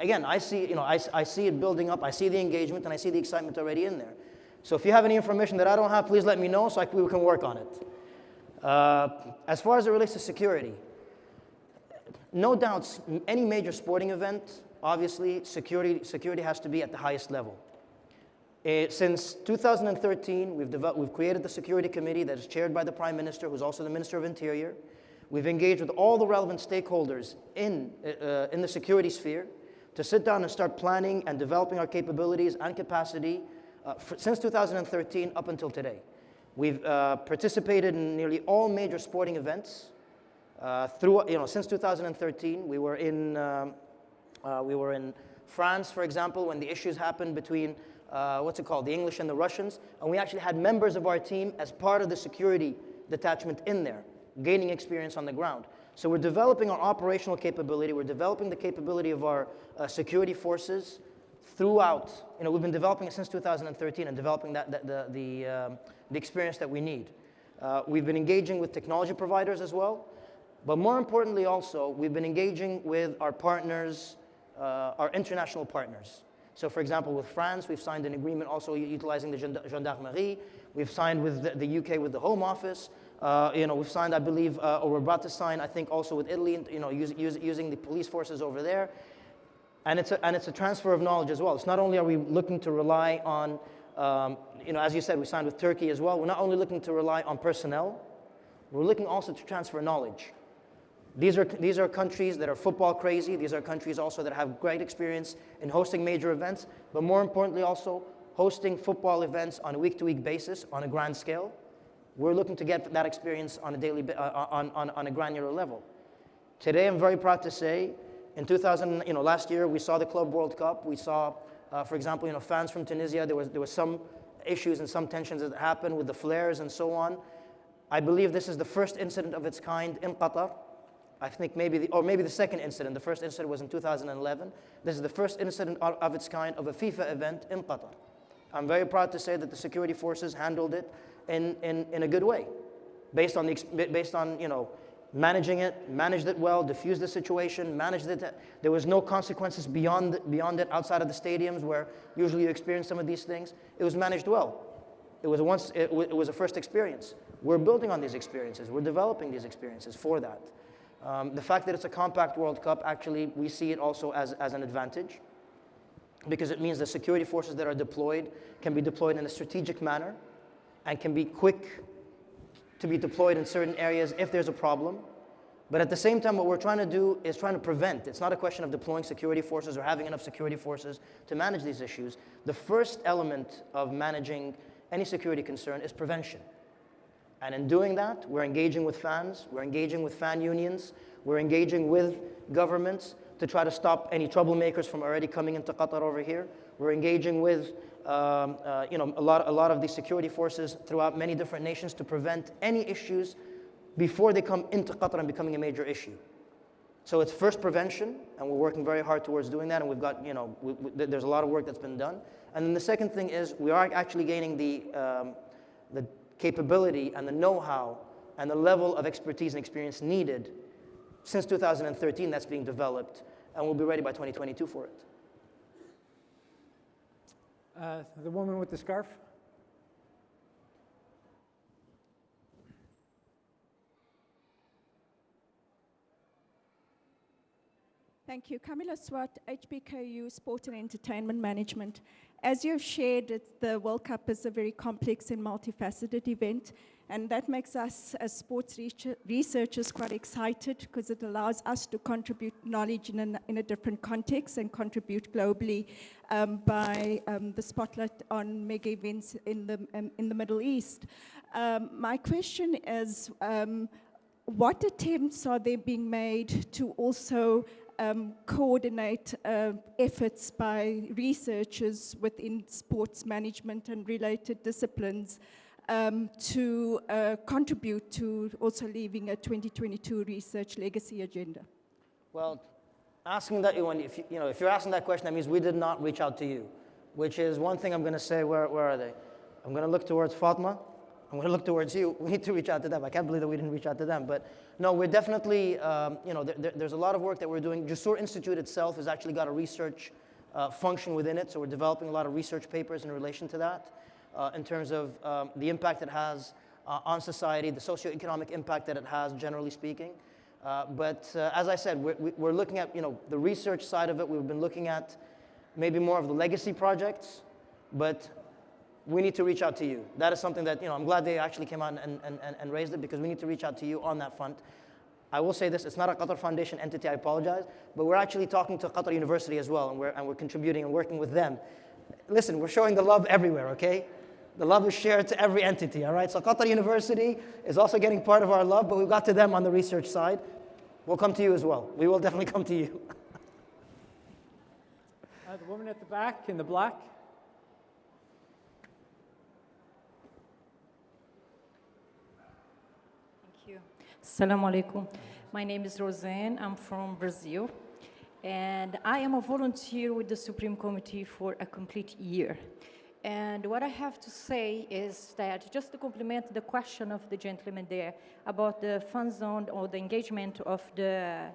again, I see, I see it building up. I see the engagement, and I see the excitement already in there. So if you have any information that I don't have, please let me know so we can work on it. As far as it relates to security, no doubts, any major sporting event, obviously, security has to be at the highest level. Since 2013, we've created the security committee that is chaired by the Prime Minister, who's also the Minister of Interior. We've engaged with all the relevant stakeholders in the security sphere to sit down and start planning and developing our capabilities and capacity since 2013 up until today. We've participated in nearly all major sporting events. Since 2013, we were in France, for example, when the issues happened between the English and the Russians, and we actually had members of our team as part of the security detachment in there, gaining experience on the ground. So we're developing our operational capability. We're developing the capability of our security forces throughout. We've been developing it since 2013 and developing the experience that we need. We've been engaging with technology providers as well. But more importantly also, we've been engaging with our partners, our international partners. So for example, with France, we've signed an agreement also utilizing the gendarmerie. We've signed with the UK with the Home Office. We've signed, I believe, or we're about to sign, I think, also with Italy, using the police forces over there. And it's a transfer of knowledge as well. It's not only are we looking to rely on, as you said, we signed with Turkey as well. We're not only looking to rely on personnel, we're looking also to transfer knowledge. These are countries that are football crazy. These are countries also that have great experience in hosting major events, but more importantly also hosting football events on a week-to-week basis on a grand scale. We're looking to get that experience on a daily, on a granular level. Today, I'm very proud to say, in last year we saw the Club World Cup. We saw, for example, fans from Tunisia. There was some issues and some tensions that happened with the flares and so on. I believe this is the first incident of its kind in Qatar. I think maybe the second incident. The first incident was in 2011. This is the first incident of its kind of a FIFA event in Qatar. I'm very proud to say that the security forces handled it in a good way, based on managing it, managed it well, diffused the situation, managed it. There was no consequences beyond it outside of the stadiums where usually you experience some of these things. It was managed well. It was a first experience. We're building on these experiences. We're developing these experiences for that. The fact that it's a compact World Cup, actually, we see it also as an advantage, because it means the security forces that are deployed can be deployed in a strategic manner and can be quick to be deployed in certain areas if there's a problem. But at the same time, what we're trying to do is trying to prevent. It's not a question of deploying security forces or having enough security forces to manage these issues. The first element of managing any security concern is prevention. And in doing that, we're engaging with fans, we're engaging with fan unions, we're engaging with governments to try to stop any troublemakers from already coming into Qatar over here. We're engaging with a lot of these security forces throughout many different nations to prevent any issues before they come into Qatar and becoming a major issue. So it's first prevention, and we're working very hard towards doing that, and we've got, there's a lot of work that's been done. And then the second thing is we are actually gaining the capability and the know-how and the level of expertise and experience needed since 2013 that's being developed, and we'll be ready by 2022 for it. The woman with the scarf. Thank you. Camilla Swart, HBKU Sport and Entertainment Management. As you've shared, the World Cup is a very complex and multifaceted event, and that makes us as sports researchers quite excited because it allows us to contribute knowledge in a different context and contribute globally by the spotlight on mega events in the Middle East. My question is, what attempts are there being made to also coordinate efforts by researchers within sports management and related disciplines to contribute to also leaving a 2022 research legacy agenda? Well, asking that, if you're asking that question, that means we did not reach out to you, which is one thing I'm going to say. Where are they? I'm going to look towards Fatma. I'm going to look towards you. We need to reach out to them. I can't believe that we didn't reach out to them. But no, we're definitely, there's a lot of work that we're doing. Jusur Institute itself has actually got a research function within it. So we're developing a lot of research papers in relation to that in terms of the impact it has on society, the socioeconomic impact that it has, generally speaking. But as I said, we're looking at, the research side of it. We've been looking at maybe more of the legacy projects, but we need to reach out to you. That is something that, I'm glad they actually came out and raised it, because we need to reach out to you on that front. I will say this, it's not a Qatar Foundation entity, I apologize, but we're actually talking to Qatar University as well, and we're contributing and working with them. Listen, we're showing the love everywhere, okay? The love is shared to every entity, all right? So Qatar University is also getting part of our love, but we've got to them on the research side. We'll come to you as well. We will definitely come to you. The woman at the back in the black. Assalamu alaikum. My name is Roseanne. I'm from Brazil. And I am a volunteer with the Supreme Committee for a complete year. And what I have to say is that, just to complement the question of the gentleman there about the fun zone or the engagement of the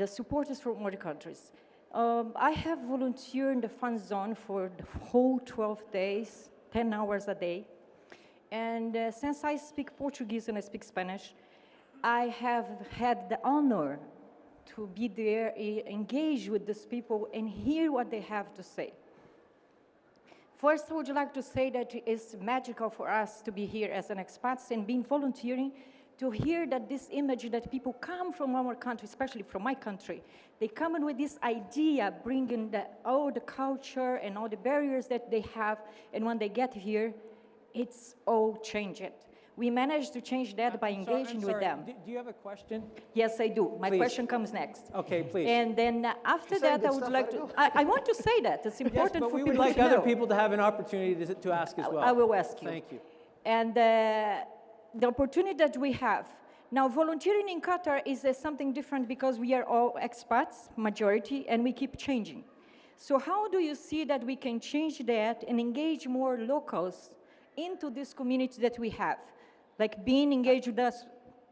supporters from other countries. I have volunteered in the fun zone for the whole 12 days, 10 hours a day. And since I speak Portuguese and I speak Spanish, I have had the honor to be there, engage with these people and hear what they have to say. First, I would like to say that it's magical for us to be here as an expats and being volunteering, to hear that this image that people come from our country, especially from my country, they come in with this idea, bringing all the culture and all the barriers that they have, and when they get here, it's all changed. We managed to change that by engaging with them. Do you have a question? Yes, I do. My Please. question comes next. Okay, please. And then after that, I would like to, I want to say that. It's Yes, important but for we people would like to know. other people to have an opportunity to ask as well. I will ask you. Thank you. And the opportunity that we have. Now, volunteering in Qatar is something different because we are all expats, majority, and we keep changing. So how do you see that we can change that and engage more locals into this community that we have? Like being engaged with us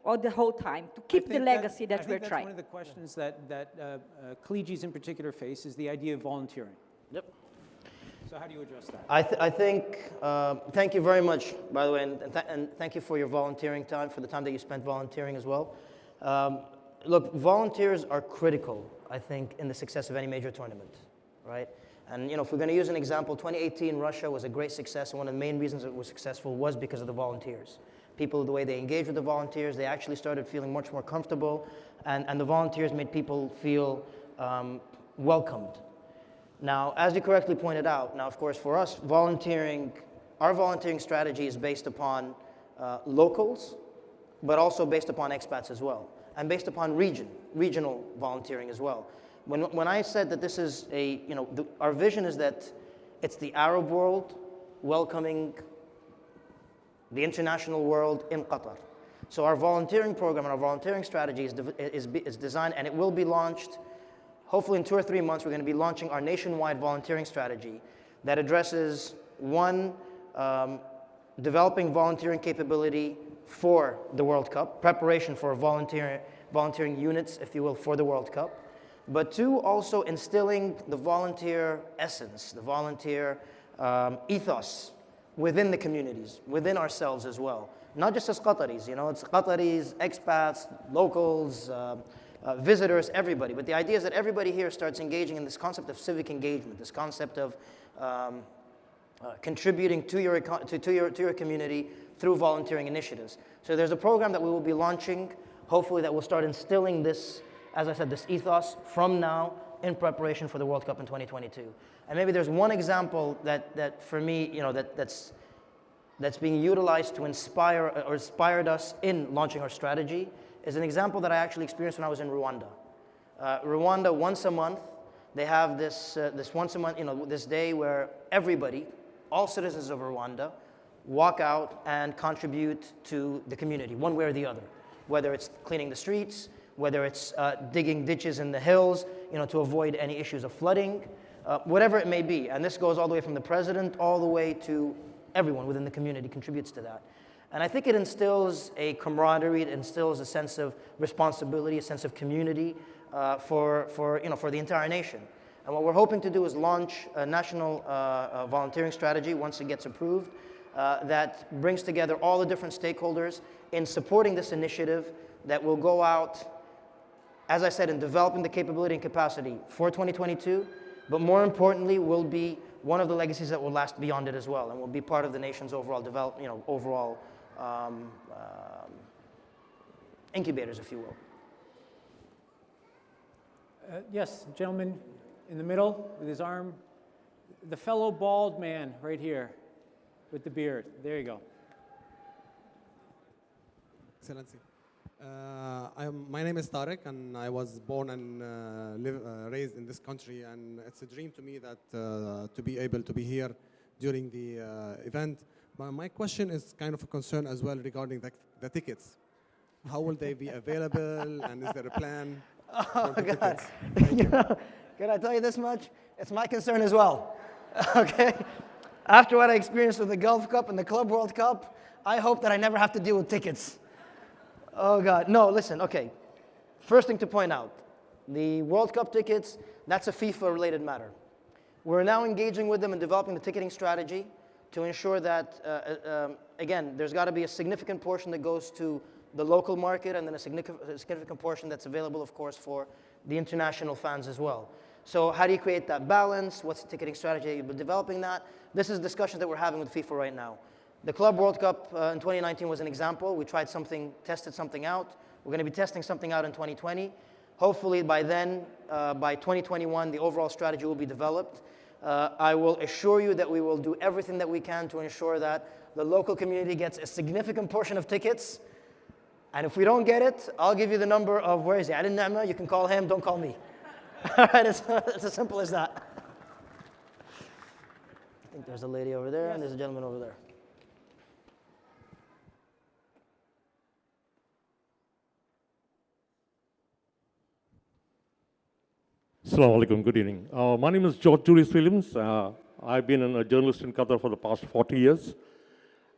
all the whole time, to keep the legacy that we're I think trying. that's one of the questions that collegies in particular face is the idea of volunteering. Yep. So how do you address that? I think, thank you very much, by the way, and thank you for your volunteering time, for the time that you spent volunteering as well. Look, volunteers are critical, I think, in the success of any major tournament, right? And if we're going to use an example, 2018 Russia was a great success, and one of the main reasons it was successful was because of the volunteers. People, the way they engaged with the volunteers, they actually started feeling much more comfortable, and the volunteers made people feel welcomed. Now, as you correctly pointed out, now of course for us, our volunteering strategy is based upon locals, but also based upon expats as well, and based upon regional volunteering as well. When I said that this is our vision is that it's the Arab world welcoming the international world in Qatar. So our volunteering program and our volunteering strategy is designed, and it will be launched, hopefully in 2 or 3 months, we're going to be launching our nationwide volunteering strategy that addresses, one, developing volunteering capability for the World Cup, preparation for volunteering units, if you will, for the World Cup. But two, also instilling the volunteer essence, the volunteer ethos within the communities, within ourselves as well. Not just as Qataris, it's Qataris, expats, locals, visitors, everybody. But the idea is that everybody here starts engaging in this concept of civic engagement, this concept of contributing to your community through volunteering initiatives. So there's a program that we will be launching, hopefully that will start instilling this, as I said, this ethos from now in preparation for the World Cup in 2022. And maybe there's one example that for me, that's being utilized to inspired us in launching our strategy, is an example that I actually experienced when I was in Rwanda. Rwanda, once a month, they have this once a month, this day where everybody, all citizens of Rwanda, walk out and contribute to the community, one way or the other. Whether it's cleaning the streets, whether it's digging ditches in the hills, to avoid any issues of flooding, whatever it may be. And this goes all the way from the president all the way to everyone within the community contributes to that. And I think it instills a camaraderie, it instills a sense of responsibility, a sense of community for the entire nation. And what we're hoping to do is launch a national volunteering strategy once it gets approved that brings together all the different stakeholders in supporting this initiative that will go out, as I said, in developing the capability and capacity for 2022, but more importantly will be one of the legacies that will last beyond it as well, and will be part of the nation's overall incubators, if you will. Yes, gentleman in the middle with his arm, the fellow bald man right here with the beard. There you go. Excellency. My name is Tariq, and I was born and raised in this country, and it's a dream to me that to be able to be here during the event. But my question is kind of a concern as well regarding the tickets. How will they be available, and is there a plan for the tickets? Thank you. Can I tell you this much? It's my concern as well. Okay? After what I experienced with the Gulf Cup and the Club World Cup, I hope that I never have to deal with tickets. Oh God, no, listen, okay. First thing to point out, the World Cup tickets, that's a FIFA-related matter. We're now engaging with them in developing the ticketing strategy to ensure that, again, there's got to be a significant portion that goes to the local market, and then a significant portion that's available, of course, for the international fans as well. So how do you create that balance? What's the ticketing strategy? You've been developing that. This is discussions that we're having with FIFA right now. The Club World Cup in 2019 was an example. We tried something, tested something out. We're going to be testing something out in 2020. Hopefully by then, by 2021, the overall strategy will be developed. I will assure you that we will do everything that we can to ensure that the local community gets a significant portion of tickets. And if we don't get it, I'll give you the number of, where is he? Ali Na'ma, you can call him, don't call me. All right, it's as simple as that. I think there's a lady over there, and there's a gentleman over there. Assalamu alaikum, good evening. My name is George Julius Williams. I've been a journalist in Qatar for the past 40 years.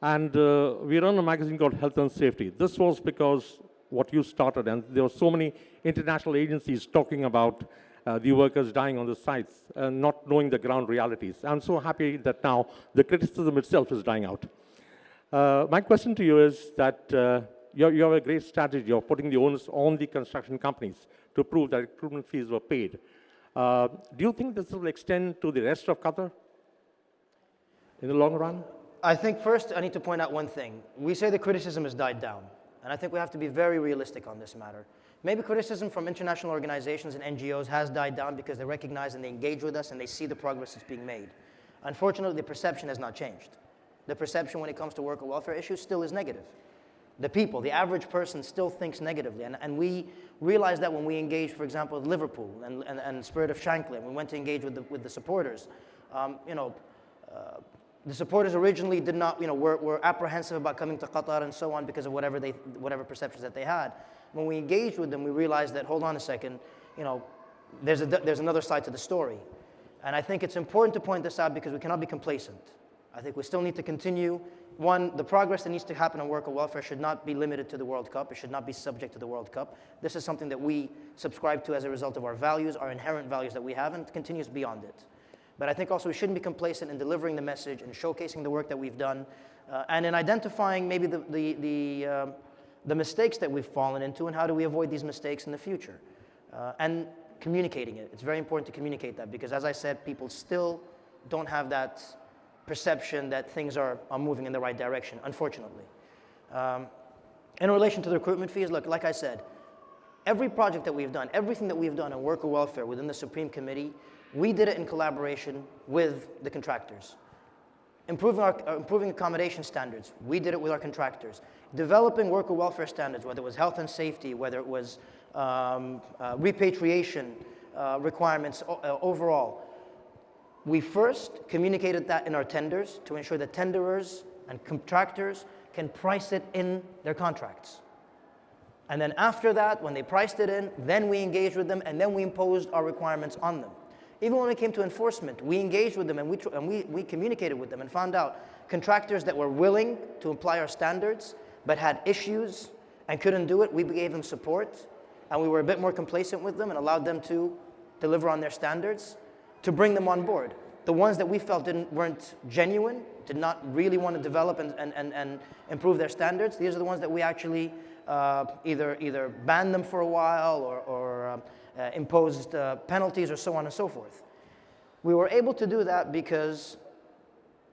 And we run a magazine called Health and Safety. This was because what you started, and there were so many international agencies talking about the workers dying on the sites and not knowing the ground realities. I'm so happy that now the criticism itself is dying out. My question to you is that you have a great strategy of putting the onus on the construction companies to prove that recruitment fees were paid. Do you think this will extend to the rest of Qatar in the long run? I think first I need to point out one thing. We say the criticism has died down, and I think we have to be very realistic on this matter. Maybe criticism from international organizations and NGOs has died down because they recognize and they engage with us and they see the progress that's being made. Unfortunately, the perception has not changed. The perception when it comes to worker welfare issues still is negative. The people, the average person still thinks negatively, and we realize that when we engage, for example, with Liverpool and Spirit of Shankly, we went to engage with the supporters. The supporters originally did not, were apprehensive about coming to Qatar and so on because of whatever perceptions that they had. When we engaged with them, we realized that, hold on a second, there's another side to the story. And I think it's important to point this out because we cannot be complacent. I think we still need to continue. One, the progress that needs to happen on worker welfare should not be limited to the World Cup. It should not be subject to the World Cup. This is something that we subscribe to as a result of our values, our inherent values that we have, and it continues beyond it. But I think also we shouldn't be complacent in delivering the message and showcasing the work that we've done, and in identifying maybe the mistakes that we've fallen into and how do we avoid these mistakes in the future. And communicating it. It's very important to communicate that because, as I said, people still don't have that perception that things are moving in the right direction, unfortunately. In relation to the recruitment fees, look, like I said, every project that we've done, everything that we've done on worker welfare within the Supreme Committee, we did it in collaboration with the contractors. Improving accommodation standards, we did it with our contractors. Developing worker welfare standards, whether it was health and safety, whether it was repatriation requirements overall. We first communicated that in our tenders to ensure that tenderers and contractors can price it in their contracts. And then after that, when they priced it in, then we engaged with them and then we imposed our requirements on them. Even when it came to enforcement, we engaged with them and we communicated with them and found out contractors that were willing to apply our standards but had issues and couldn't do it, we gave them support and we were a bit more complacent with them and allowed them to deliver on their standards to bring them on board. The ones that we felt weren't genuine, did not really want to develop and improve their standards, these are the ones that we actually either banned them for a while or imposed penalties or so on and so forth. We were able to do that because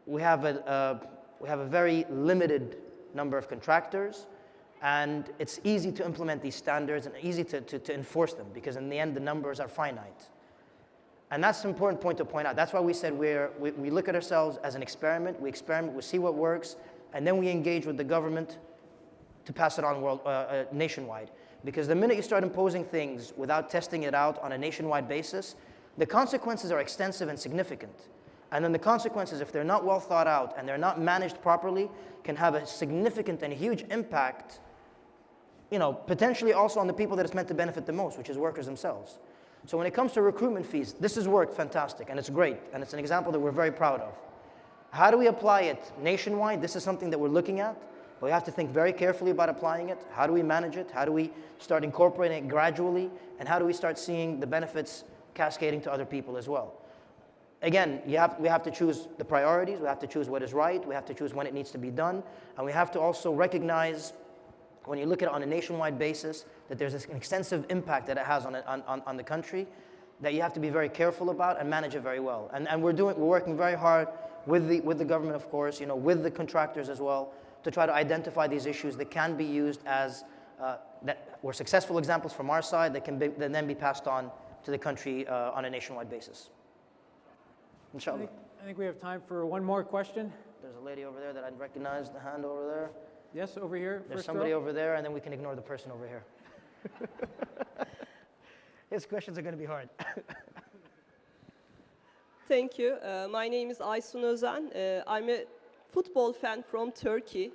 we have a very limited number of contractors, and it's easy to implement these standards and easy to enforce them because in the end the numbers are finite. And that's an important point to point out. That's why we said we look at ourselves as an experiment, we see what works, and then we engage with the government to pass it on nationwide. Because the minute you start imposing things without testing it out on a nationwide basis, the consequences are extensive and significant. And then the consequences, if they're not well thought out and they're not managed properly, can have a significant and huge impact, potentially also on the people that it's meant to benefit the most, which is workers themselves. So when it comes to recruitment fees, this has worked fantastic and it's great and it's an example that we're very proud of. How do we apply it nationwide? This is something that we're looking at. But we have to think very carefully about applying it. How do we manage it? How do we start incorporating it gradually? And how do we start seeing the benefits cascading to other people as well? Again, we have to choose the priorities. We have to choose what is right. We have to choose when it needs to be done. And we have to also recognize, when you look at it on a nationwide basis, that there's an extensive impact that it has on the country that you have to be very careful about and manage it very well. And we're working very hard with the government, of course, with the contractors as well, to try to identify these issues that can be used as that were successful examples from our side that can then be passed on to the country on a nationwide basis. Inshallah. I think we have time for one more question. There's a lady over there that I recognize, the hand over there. Yes, over here. There's first somebody row. over there, and then we can ignore the person over here. His questions are going to be hard. Thank you. My name is Aysun Özen. I'm a football fan from Turkey.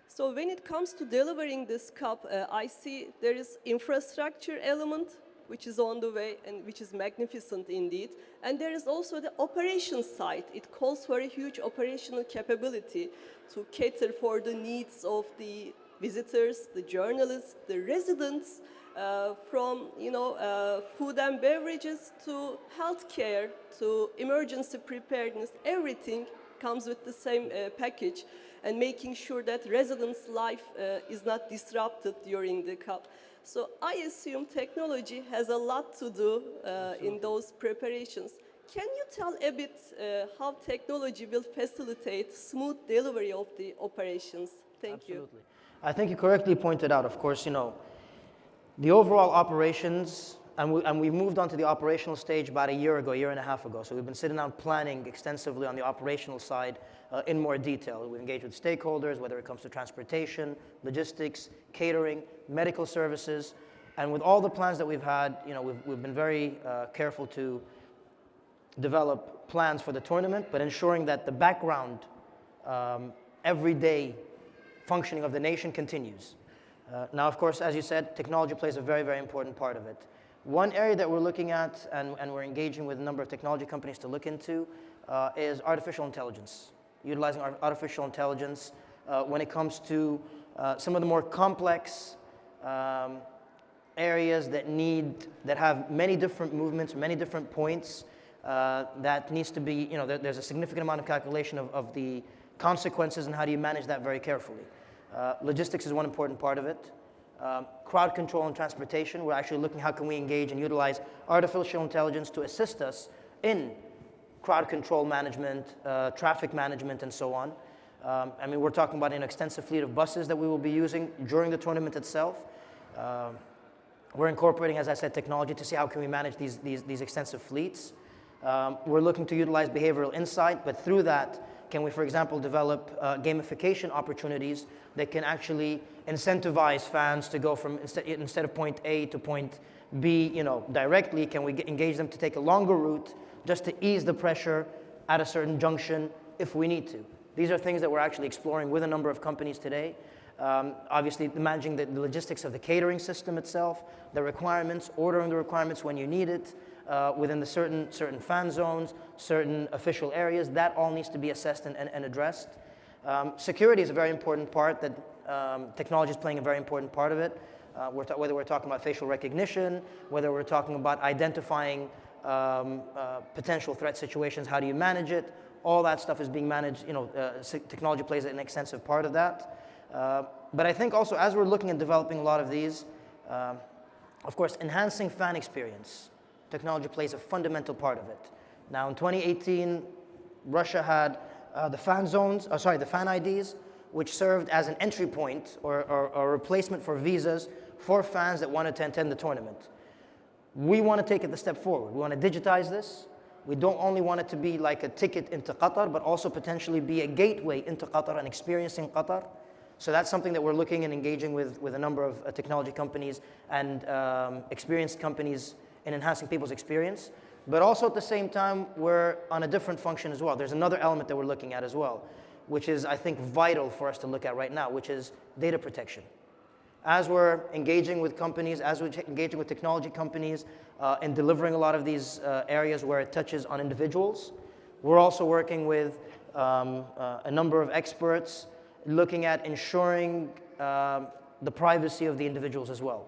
So when it comes to delivering this cup, I see there is infrastructure element which is on the way and which is magnificent indeed. And there is also the operations side. It calls for a huge operational capability to cater for the needs of the visitors, the journalists, the residents, from food and beverages to healthcare to emergency preparedness. Everything comes with the same package, and making sure that residents' life is not disrupted during the COP. So I assume technology has a lot to do in those preparations. Can you tell a bit how technology will facilitate smooth delivery of the operations? Thank you. Absolutely. I think you correctly pointed out, of course, the overall operations, and we moved on to the operational stage about a year and a half ago. So we've been sitting down planning extensively on the operational side in more detail. We've engaged with stakeholders, whether it comes to transportation, logistics, catering, medical services. And with all the plans that we've had, we've been very careful to develop plans for the tournament, but ensuring that the background, everyday functioning of the nation continues. Now, of course, as you said, technology plays a very, very important part of it. One area that we're looking at, and we're engaging with a number of technology companies to look into, is artificial intelligence. Utilizing artificial intelligence when it comes to some of the more complex areas that have many different movements, many different points, that needs to be, there's a significant amount of calculation of the consequences, and how do you manage that very carefully. Logistics is one important part of it. Crowd control and transportation, we're actually looking how can we engage and utilize artificial intelligence to assist us in crowd control management, traffic management, and so on. We're talking about an extensive fleet of buses that we will be using during the tournament itself. We're incorporating, as I said, technology to see how can we manage these extensive fleets. We're looking to utilize behavioral insight, but through that, can we, for example, develop gamification opportunities that can actually incentivize fans to go from, instead of point A to point B, directly, can we engage them to take a longer route just to ease the pressure at a certain junction if we need to. These are things that we're actually exploring with a number of companies today. Obviously, managing the logistics of the catering system itself, the requirements, ordering the requirements when you need it, within the certain fan zones, certain official areas, that all needs to be assessed and addressed. Security is a very important part that technology is playing a very important part of it. Whether we're talking about facial recognition, whether we're talking about identifying potential threat situations, how do you manage it? All that stuff is being managed. Technology plays an extensive part of that. But I think also as we're looking at developing a lot of these, of course, enhancing fan experience. Technology plays a fundamental part of it. Now, in 2018, Russia had the fan IDs, which served as an entry point or a replacement for visas for fans that wanted to attend the tournament. We want to take it a step forward. We want to digitize this. We don't only want it to be like a ticket into Qatar, but also potentially be a gateway into Qatar and experiencing Qatar. So that's something that we're looking and engaging with a number of technology companies and experienced companies in enhancing people's experience. But also at the same time, we're on a different function as well. There's another element that we're looking at as well, which is, I think, vital for us to look at right now, which is data protection. As we're engaging with companies, as we're engaging with technology companies in delivering a lot of these areas where it touches on individuals, we're also working with a number of experts looking at ensuring the privacy of the individuals as well.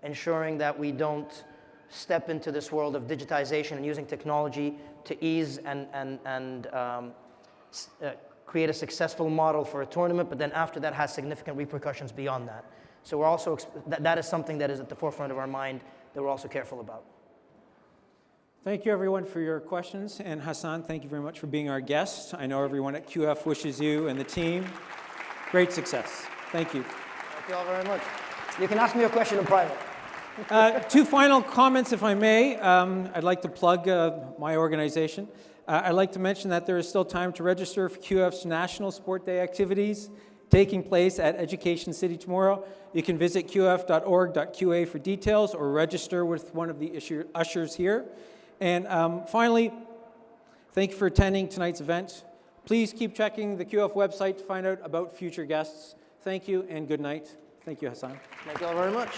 Ensuring that we don't step into this world of digitization and using technology to ease and create a successful model for a tournament, but then after that has significant repercussions beyond that. So we're also, that is something that is at the forefront of our mind that we're also careful about. Thank you, everyone, for your questions. And Hassan, thank you very much for being our guest. I know everyone at QF wishes you and the team great success. Thank you. Thank you all very much. You can ask me a question in private. Two final comments, if I may. I'd like to plug my organization. I'd like to mention that there is still time to register for QF's National Sport Day activities taking place at Education City tomorrow. You can visit qf.org.qa for details or register with one of the ushers here. And finally, thank you for attending tonight's event. Please keep checking the QF website to find out about future guests. Thank you and good night. Thank you, Hassan. Thank you all very much.